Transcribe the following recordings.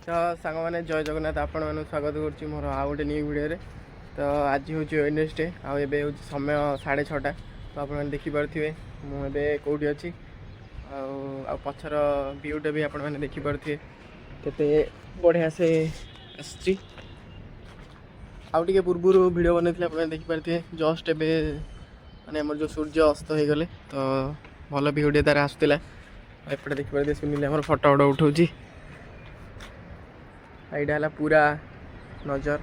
तो सांग मैंने जय जगन्नाथ आपण मैंने स्वागत करुच्ची मोर आ गए न्यू वीडियो तो आज हूँ वेडनेसडे आबे हूँ समय 6:30 तो आप देखिपे मुझे कौटी अच्छी आ पछर व्यूटा भी आपण मैंने देखिपे केते बढ़िया से आसटी आउटे पूर्व वीडियो बनई आप देखिपे जस्ट ए माने आम जो सूर्य अस्त हो गले तो भल भिडियो तार आसूला एपटे देखिपे सुनील आम फटो फटो उठाऊँ एटा है पूरा नजर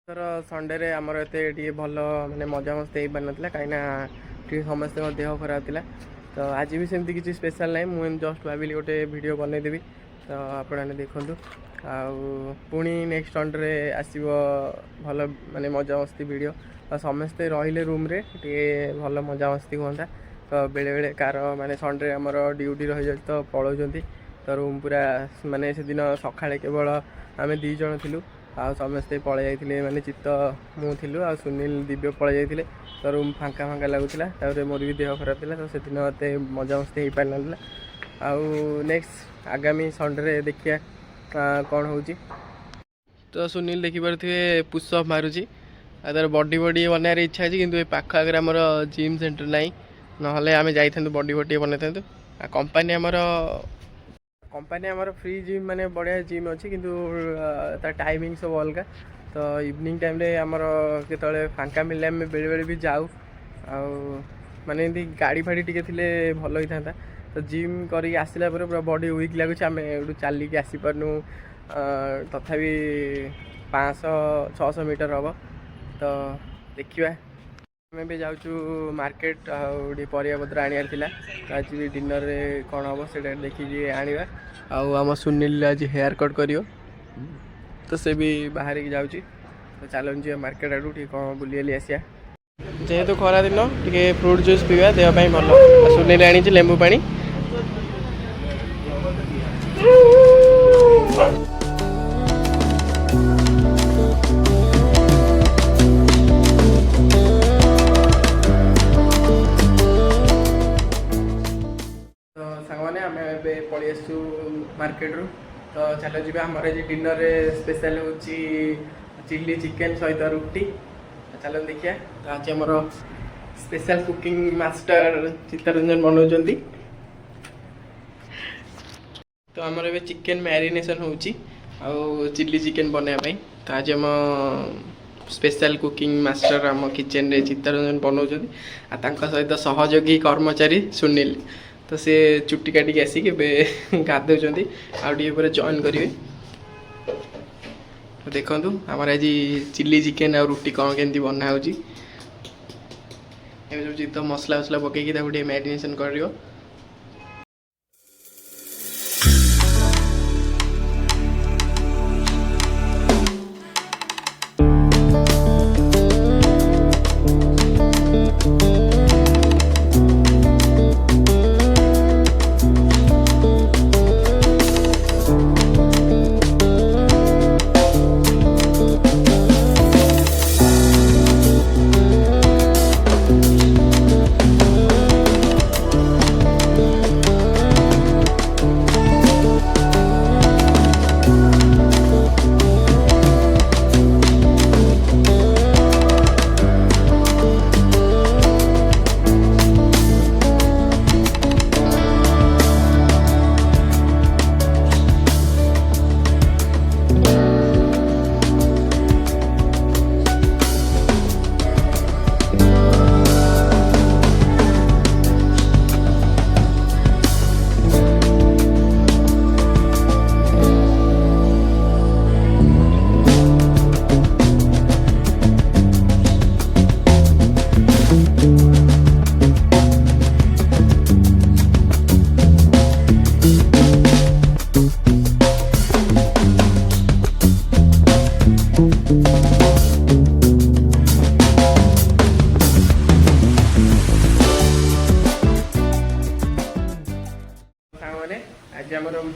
तर संडे रे आमर एते भल माने मजा मस्ती हो पार ना कहीं समस्त देह खराब था तो आज भी सेमती किसी स्पेशल ना मुझे जस्ट भाविली गोटे वीडियो बनईदेवी तो आपने देखूँ पुणी नेक्स्ट संडे आसव भल माने मजा मस्ती वीडियो और समस्ते रहिले रूम रे भल मजा मस्ती हुआ तो बेले बेले कार माने संडे आमर ड्यूटी रही जाए तो पलाउंट तो रूम पूरा माने से दिन सकाळे केवल आम 2 जन थिलु आ समस्ते पलै जाइथिले माने चित्त मु थिलु आ सुनील दिव्य पलै जाइथिले तो रूम फांका फांका लगुला तापर मोर भी देह खराब थिला तो से दिन मते मजा मस्ती हो पार ना आउ नेक्स्ट आगामी संडे देखिया कौन होची तो सुनील देखि पारथिबे पुशअप मारुची आ तार बॉडी बॉडी बनार इच्छा अछि किंतु ए पाख आगे हमर जिम सेंटर नाही नहले आम जाइथां बॉडी बॉडी बन कंपानी आमर फ्री जिम माने बढ़िया जिम अच्छी किंतु तार टाइमिंग सब अलग तो इवनिंग टाइम रे आमर केतले फांका मिले आम बेले बेले भी जाऊ माने एमती गाड़ी फाड़ी टिके थिले भल होता तो जिम करी आसला पूरा बॉडी वीक लगुच आम एटू चलिक आसी पारनु तथापि 500-600 मीटर हम तो देखिए आम भी जाऊँ मार्केट आरियापत्र आनार आज भी डिनर रे कौन हम से देखिए आने आम सुनील आज हेयर कट कर तो से भी बाहर की जाऊँगी तो चलूँ मार्केट आड़ू कौन बुली आसिया जेहेतु खरा दिन टे फ्रूट जूस पीवा देहपाई भल सुनील आनी लेंबू पानी पलि आसु मार्केट रू तो चलो जी आम डिनर स्पेशल हूँ चिल्ली चिकेन सहित रुटी चलो देखिए तो आज आमर स्पेशल कुकिंग मास्टर चित्तरंजन बनाऊँ तो आमर ए चिकेन मैरिनेशन हो चिल्ली चिकेन बनवाई तो आज आम स्पेशल कुकिंग मास्टर आम किचन रे चित्तरंजन बनाऊँ सहित सहयोगी कर्मचारी सुनील तो से चुट्टी काटिक आसिक गाधौंट आउे जॉइन करेंगे तो देखूँ आम आज चिल्ली चिकेन आ रुटी कौन केमती बना हो तो मसला उसला पकईकि मैरिनेशन कर आज आम हूँ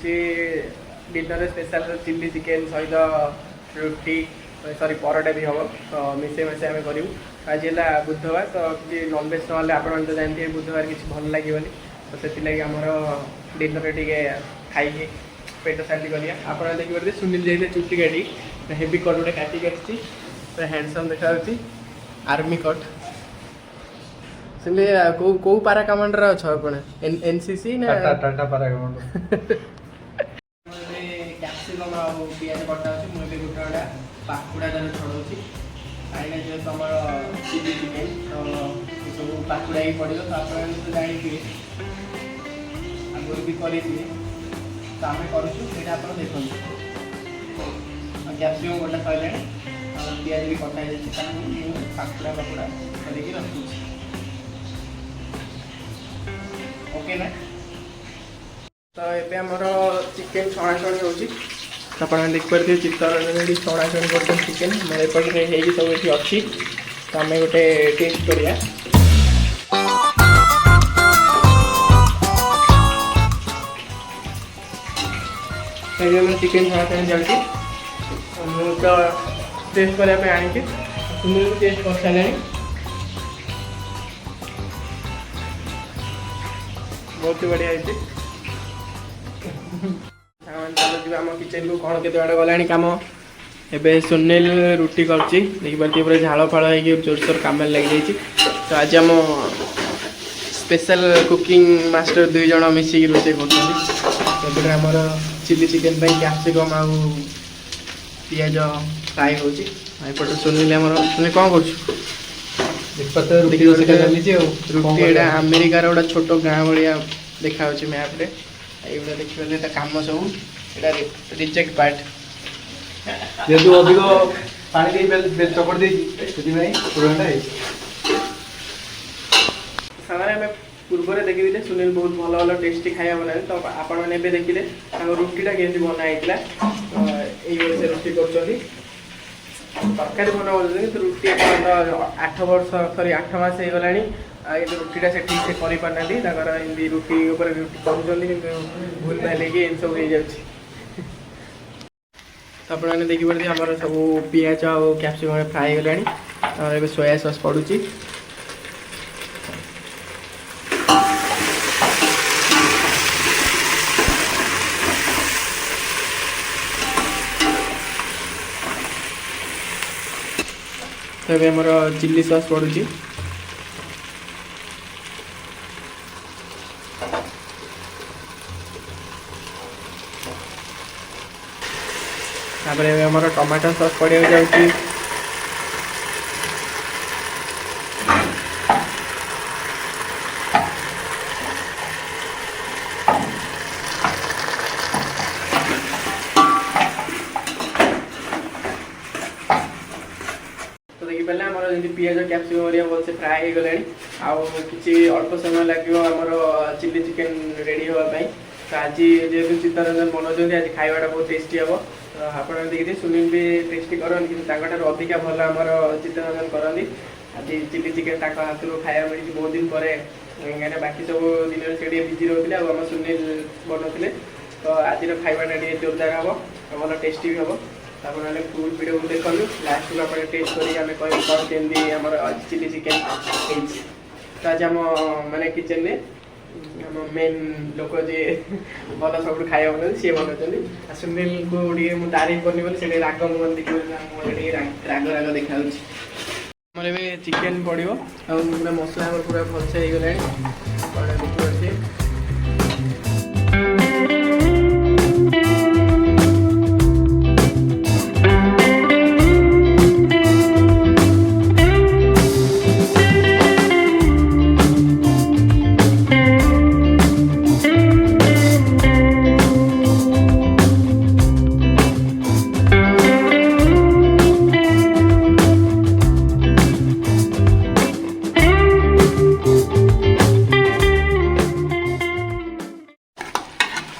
डिनर स्पेशल चिल्ली चिकेन सहित रुटी सॉरी परोटा भी हम तो मिसे मिसे आम करूँ आज है बुधवार तो किसी नॉनभेज ना आप तो जानते हैं बुधवार किसी भल लगे तो से आमर डिनर टे खाई पेट शांति करिया। आप देखिए सुनील जाइए चुटी काटी हेवी कट गोटे काटिक आसी पूरा हैंडसम देखा आर्मी कट। सुनील कौ पारा कमांडर अच्छ एनसीसी ना टाटा पारा कमांडर कैप्सिकम आ पियाज कटा अच्छे मुझे गोटे गोटे पाकुड़ा जन छड़ाऊँगी कहीं जो तुम चिली चिकेन तो सब पाकुड़ा ही पड़ो तो आप जानी आगुरी भी करें तो आम करूँ आप देखो कैप्सिकम गोटा सैले पियाज भी कटा जाए पाकुड़ा पाकुड़ा करके रखुच्छी ओके ना। तो ये आमर चिकेन छणाछणी हो देखिए चित्तरंजन छणाछणी कर चिकेन एपटे सब ये अच्छी तो आम गोटे टेस्ट करिया। चिकेन छणाछणी चलती मुझे तो टेस्ट करने आनी सुनील टेस्ट कर सारे बहुत ही बढ़िया है। चलो आम किचन को कौन के गला कम एवं सुनील रुटी करी पूरा झाड़ फाड़ हो जोरसोर कम लग जाइए। तो आज आम स्पेशल कुकिंग मास्टर 2 जन मिसिक रोषे कर आमर चिली चिकेन कैप्सिकम आ पियाज फ्राए होपटे सुनील आम सुनील कौन कर अमेरिकार गोटे छोट गाँ भाया देखा मैप रे ये देखिए कम सब रिजेक्ट पार्ट जेहतु अधिक पानी चकड़ सामने पूर्व देखी सुनील बहुत भल भल टेस्टी खाया बना तो आपने देखिले रुटीटा केमती बनाई तो ये रुटी कर तरकारी बना रुटी 8 वर्ष सरी 8 मास हो गला ये रुटीटा से ठीक से कर पारना रुटी रुटी करूँ भूल भाल सब हो जाए। तो आपने देखिए आमर सब पियाज आ कैप्सिकम फ्राए गला ये सोया सॉस पड़ुची तो ये आमर चिल्ली सॉस पड़ुची तापर आमर टमाटो सॉस पड़ा जाऊँगी तो देखिए पहले आमर जमी पियाज कैप्सिकम भलसे फ्राए हो गला कि अल्प समय लगे आमर चिली चिकेन रेडी होगापाई। तो आज जेहतु चित्तरंजन बनाऊँ आज खावाटा बहुत टेस्टी हम तो आप देखिए सुनील भी टेस्टी करती कि अधिका भल आमर चित्तरंजन करती आज चिली चिकेन हाथ खाया मिली बहुत दिन पर कहीं बाकी सब दिन से बिजी रोते आम सुनील बनाते तो आज खावाटा जोरदार हम भल टेस्टी भी हम आप फुल वीडियो को देखो लास्ट को आप टेस्ट करें कौन केमती आम चिली चिकेन तो आज आम माने किचन में आम मेन लोक जी भल सब खाया बना सी बना सुनील को मुझे तारीफ करनी बोले राग मन देखिए राग राग देखा आमर ए चिकेन पड़ो पूरा मसला पूरा भलसे हो गला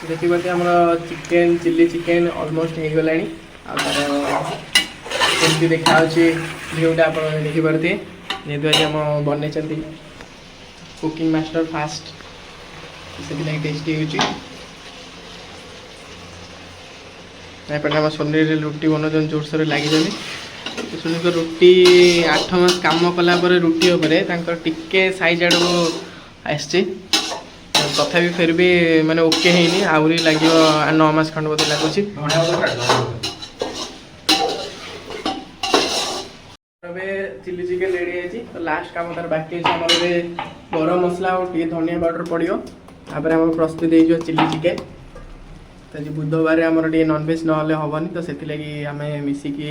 देखिए देखिए आम चिकेन चिली चिकेन ऑलमोस्ट हो गला कमी देखा भिडियोटा आप देखिपे जेहतु आज आम बन कुकिंग मास्टर फास्ट से टेस्टी होपटे सोनी रुटी बनाऊँ जोरसोर लगी सुनी रुटी 8 मास कम कला रुटी टिके साइज आड़ को आस तथापि फिर भी माने ओके ହେଇନି ଆହୁରି ଲାଗିବ 9 ମାସ ଖଣ୍ଡ ବୋଧେ ଲାଗୁଛି। ଏବେ ଚିଲି ଚିକେନ ରେଡ଼ି ହେଇଛି ତ ଲାଷ୍ଟ କାମ ତାର ବାକି ଅଛି ଆମର ଏବେ ଗରମ ମସଲା ଆଉ ଟିକେ ଧନିଆ ପାଉଡର ପଡ଼ିବ ତାପରେ ଆମର ପ୍ରସ୍ତୁତ ହେଇଯିବ ଚିଲି ଚିକେନ। ତ ଆଜି ବୁଧବାର ଆମର ଟିକେ ନନଭେଜ ନହେଲେ ହେବନି ତ ସେଥିଲାଗି ଆମେ ମିଶିକି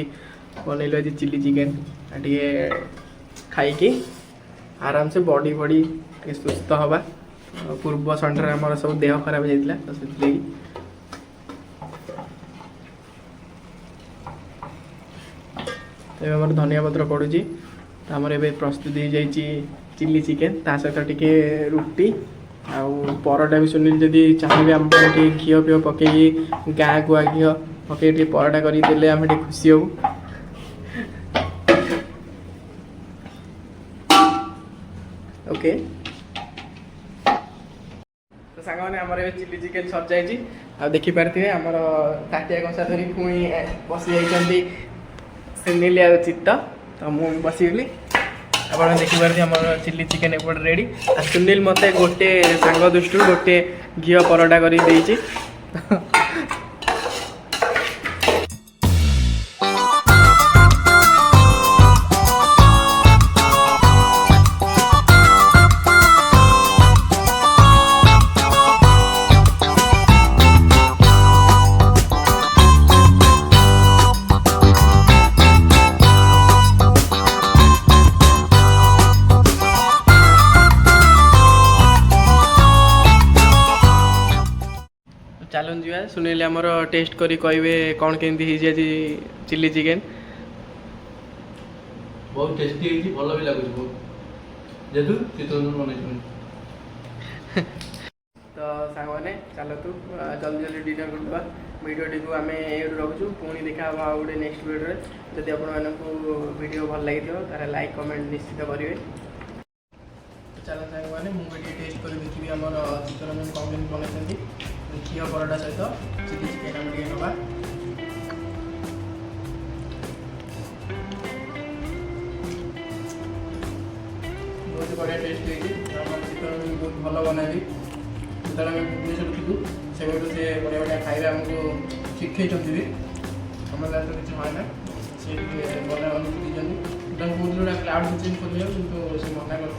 ବନେଇଲୁ ଆଜି ଚିଲି ଚିକେନ ଟିକେ ଖାଇକି आराम से बॉडी बॉडी सुस्थ हवा। पूर्व संडे आम सब देह खराब जाता तो से धनिया पत्र पड़ुची तो आमर ए प्रस्तुत हो जाइए चिली चिकेन ता सहित टिके रुटी आउ परोटा भी सुनिल जदि चाहिए आम घी फीओ पकई गाँ गुआ घी पकई परोटा करदे आम खुशी हूँ। ओके तो सांग मैंने आमर चिली चिकेन सर जाइए आ देखिपारे आमर ताटिया कषा धरी पुणी बसी जाइए सुनील आ चित्त तो मुझे बसीगली आप देखिपारे आम चिली चिकेन एपटे रेडी आ सुनील मत गोटे सांग दृष्टि गोटे घी परोटा कर चलन जी सुनील आमर टेस्ट करी कहे कौन केमती आज चिली चिकेन बहुत टेस्टी है भल भी लगुच बहुत जेतु चितरंजन बन तो सांग मैंने चलतु जल्दी जल्दी डिनर करवा भिडियोटी को आम ये रखुचु पुणी देखा गोटे नेक्स्ट भिडियो जदि आपको भिडियो भल लगी तार लाइक कमेंट निश्चित करेंगे। चलो सांग मैंने मुझे टेस्ट कर देखी आम चितरंजन कौन बनाई घी परोटा सहित चिली चिकेन आम टे नवा बहुत बढ़िया टेस्ट होती चितरंजन बहुत भल बनाई जो भुवनेश्वर थी से बढ़िया बढ़िया खाଇବା आमको शिखे भी आम तो किसी है ना सी बना बहुत जोड़ा क्लाउड किचेन खोल कितु से मना कर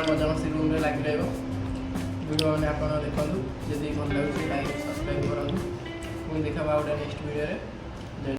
मजा मस्ती रूम में लग रहा वीडियो मैंने आप देखो जब भल लगे लाइक सब्सक्राइब करूँ पुणी देखा गोटे नेक्स्ट वीडियो।